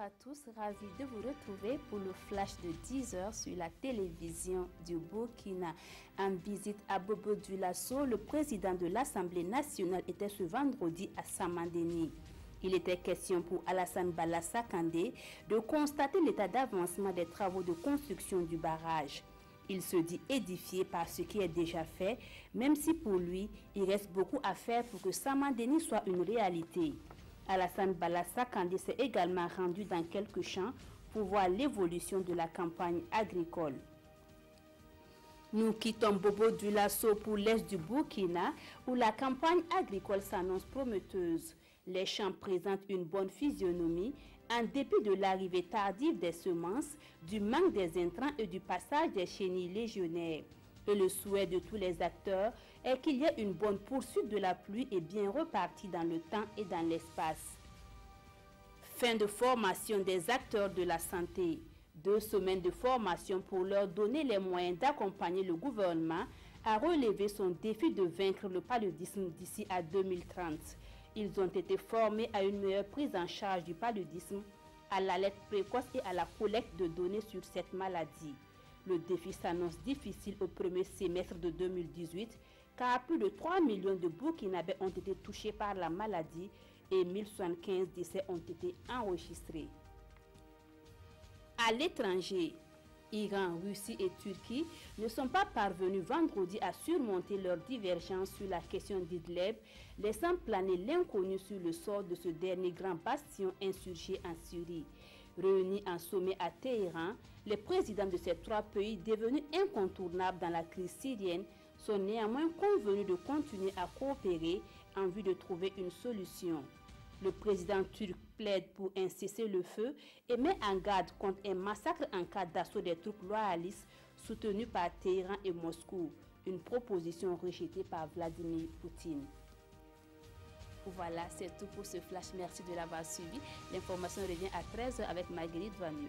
à tous, ravi de vous retrouver pour le flash de 10h sur la télévision du Burkina. En visite à Bobo Dioulasso, le président de l'Assemblée nationale était ce vendredi à Samandiény. Il était question pour Alassane Bala Kandé de constater l'état d'avancement des travaux de construction du barrage. Il se dit édifié par ce qui est déjà fait, même si pour lui, il reste beaucoup à faire pour que Samandiény soit une réalité. Alassane Bala Kandé s'est également rendu dans quelques champs pour voir l'évolution de la campagne agricole. Nous quittons Bobo Dioulasso pour l'est du Burkina, où la campagne agricole s'annonce prometteuse. Les champs présentent une bonne physionomie, en dépit de l'arrivée tardive des semences, du manque des intrants et du passage des chenilles légionnaires. Et le souhait de tous les acteurs est qu'il y ait une bonne poursuite de la pluie et bien repartie dans le temps et dans l'espace. Fin de formation des acteurs de la santé. 2 semaines de formation pour leur donner les moyens d'accompagner le gouvernement à relever son défi de vaincre le paludisme d'ici à 2030. Ils ont été formés à une meilleure prise en charge du paludisme, à l'alerte précoce et à la collecte de données sur cette maladie. Le défi s'annonce difficile au premier semestre de 2018 car plus de 3 millions de Burkinabés ont été touchés par la maladie et 1075 décès ont été enregistrés. À l'étranger, Iran, Russie et Turquie ne sont pas parvenus vendredi à surmonter leurs divergences sur la question d'Idlib, laissant planer l'inconnu sur le sort de ce dernier grand bastion insurgé en Syrie. Réunis en sommet à Téhéran, les présidents de ces 3 pays devenus incontournables dans la crise syrienne sont néanmoins convenus de continuer à coopérer en vue de trouver une solution. Le président turc plaide pour un cessez-le-feu et met en garde contre un massacre en cas d'assaut des troupes loyalistes soutenues par Téhéran et Moscou, une proposition rejetée par Vladimir Poutine. Voilà, c'est tout pour ce flash. Merci de l'avoir suivi. L'information revient à 13h avec Marguerite Vanier.